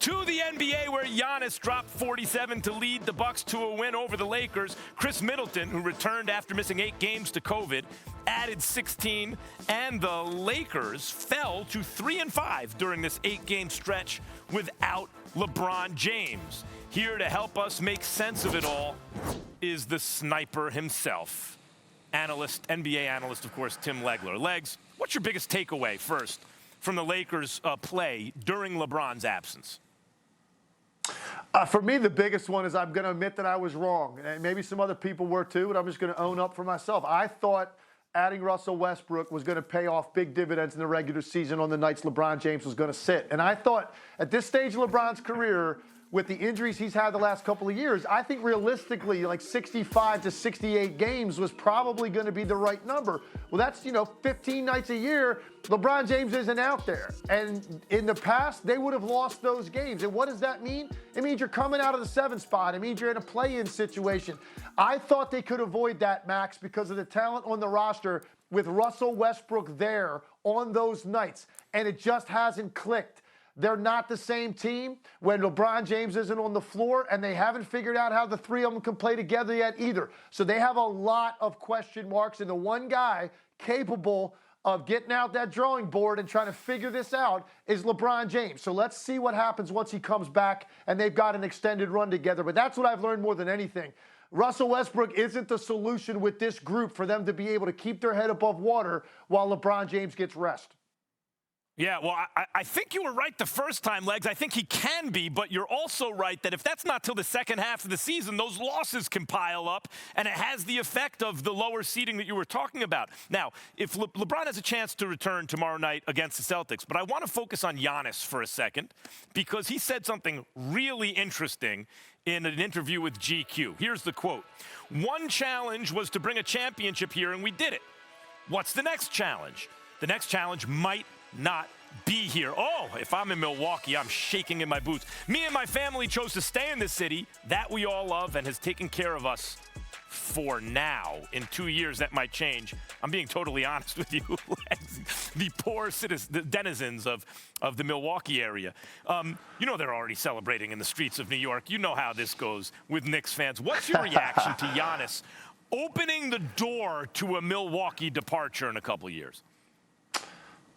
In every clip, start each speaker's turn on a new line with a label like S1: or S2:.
S1: To the NBA, where Giannis dropped 47 to lead the Bucks to a win over the Lakers. Chris Middleton, who returned after missing 8 games to COVID, added 16, and the Lakers fell to 3-5 during this 8-game stretch without LeBron James. Here to help us make sense of it all is the sniper himself. NBA analyst, of course, Tim Legler. Legs, what's your biggest takeaway first from the Lakers' play during LeBron's absence?
S2: For me, the biggest one is I'm going to admit that I was wrong. And maybe some other people were too, but I'm just going to own up for myself. I thought adding Russell Westbrook was going to pay off big dividends in the regular season on the nights LeBron James was going to sit. And I thought at this stage of LeBron's career, with the injuries he's had the last couple of years, I think realistically like 65 to 68 games was probably going to be the right number. Well, that's, 15 nights a year. LeBron James isn't out there. And in the past, they would have lost those games. And what does that mean? It means you're coming out of the 7th spot. It means you're in a play-in situation. I thought they could avoid that, Max, because of the talent on the roster with Russell Westbrook there on those nights. And it just hasn't clicked. They're not the same team when LeBron James isn't on the floor, and they haven't figured out how the three of them can play together yet either. So they have a lot of question marks, and the one guy capable of getting out that drawing board and trying to figure this out is LeBron James. So let's see what happens once he comes back and they've got an extended run together. But that's what I've learned more than anything. Russell Westbrook isn't the solution with this group for them to be able to keep their head above water while LeBron James gets rest.
S1: Yeah, well, I think you were right the first time, Legs. I think he can be, but you're also right that if that's not till the second half of the season, those losses can pile up, and it has the effect of the lower seeding that you were talking about. Now, if LeBron has a chance to return tomorrow night against the Celtics, but I want to focus on Giannis for a second because he said something really interesting in an interview with GQ. Here's the quote. "One challenge was to bring a championship here, and we did it. What's the next challenge? The next challenge might not be here. Oh, if I'm in Milwaukee, I'm shaking in my boots. Me and my family chose to stay in this city that we all love and has taken care of us for now. In 2 years, that might change." I'm being totally honest with you. The poor the denizens of the Milwaukee area. They're already celebrating in the streets of New York. You know how this goes with Knicks fans. What's your reaction to Giannis opening the door to a Milwaukee departure in a couple of years?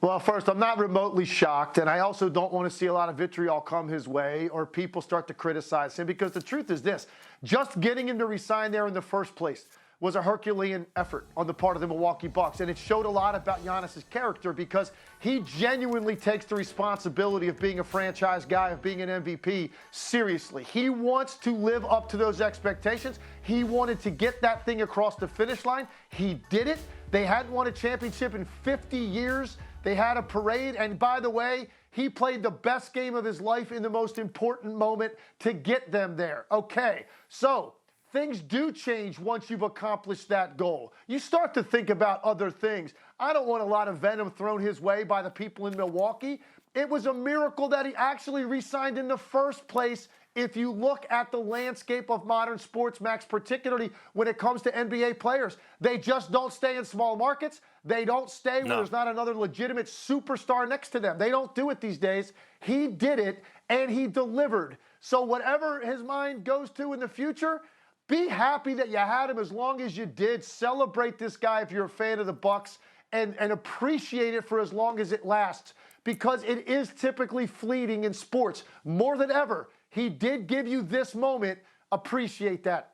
S2: Well, first, I'm not remotely shocked, and I also don't want to see a lot of vitriol come his way or people start to criticize him because the truth is this. Just getting him to resign there in the first place was a Herculean effort on the part of the Milwaukee Bucks, and it showed a lot about Giannis' character because he genuinely takes the responsibility of being a franchise guy, of being an MVP, seriously. He wants to live up to those expectations. He wanted to get that thing across the finish line. He did it. They hadn't won a championship in 50 years. They had a parade, and by the way, he played the best game of his life in the most important moment to get them there. Okay, so things do change once you've accomplished that goal. You start to think about other things. I don't want a lot of venom thrown his way by the people in Milwaukee. It was a miracle that he actually re-signed in the first place. If you look at the landscape of modern sports, Max, particularly when it comes to NBA players, they just don't stay in small markets. They don't stay where there's not another legitimate superstar next to them. They don't do it these days. He did it, and he delivered. So whatever his mind goes to in the future, be happy that you had him as long as you did. Celebrate this guy if you're a fan of the Bucks, and appreciate it for as long as it lasts, because it is typically fleeting in sports. More than ever, he did give you this moment. Appreciate that.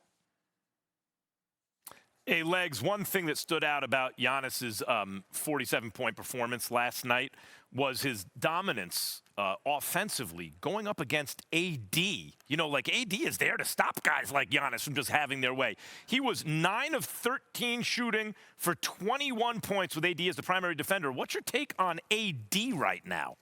S1: Hey, Legs, one thing that stood out about Giannis's 47-point performance last night was his dominance offensively going up against AD. AD is there to stop guys like Giannis from just having their way. He was 9 of 13 shooting for 21 points with AD as the primary defender. What's your take on AD right now?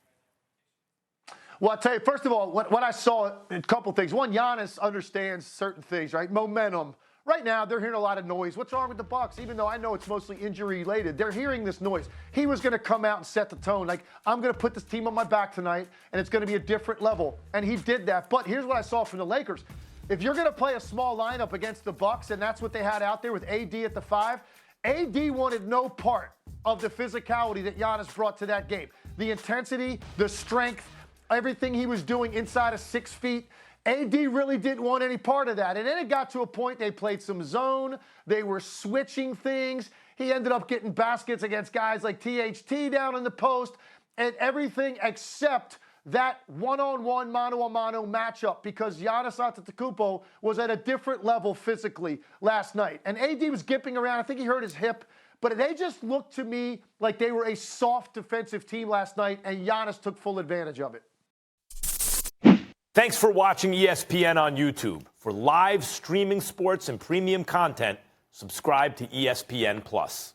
S2: Well, I'll tell you, first of all, what I saw, a couple things. One, Giannis understands certain things, right? Momentum. Right now, they're hearing a lot of noise. What's wrong with the Bucks? Even though I know it's mostly injury-related, they're hearing this noise. He was going to come out and set the tone. Like, I'm going to put this team on my back tonight, and it's going to be a different level. And he did that. But here's what I saw from the Lakers. If you're going to play a small lineup against the Bucks, and that's what they had out there with AD at the 5, AD wanted no part of the physicality that Giannis brought to that game. The intensity, the strength. everything he was doing inside of 6 feet. AD really didn't want any part of that. And then it got to a point they played some zone. They were switching things. He ended up getting baskets against guys like THT down in the post and everything except that one-on-one, mano-a-mano matchup because Giannis Antetokounmpo was at a different level physically last night. And AD was gipping around. I think he hurt his hip. But they just looked to me like they were a soft defensive team last night, and Giannis took full advantage of it.
S1: Thanks for watching ESPN on YouTube. For live streaming sports and premium content, subscribe to ESPN+.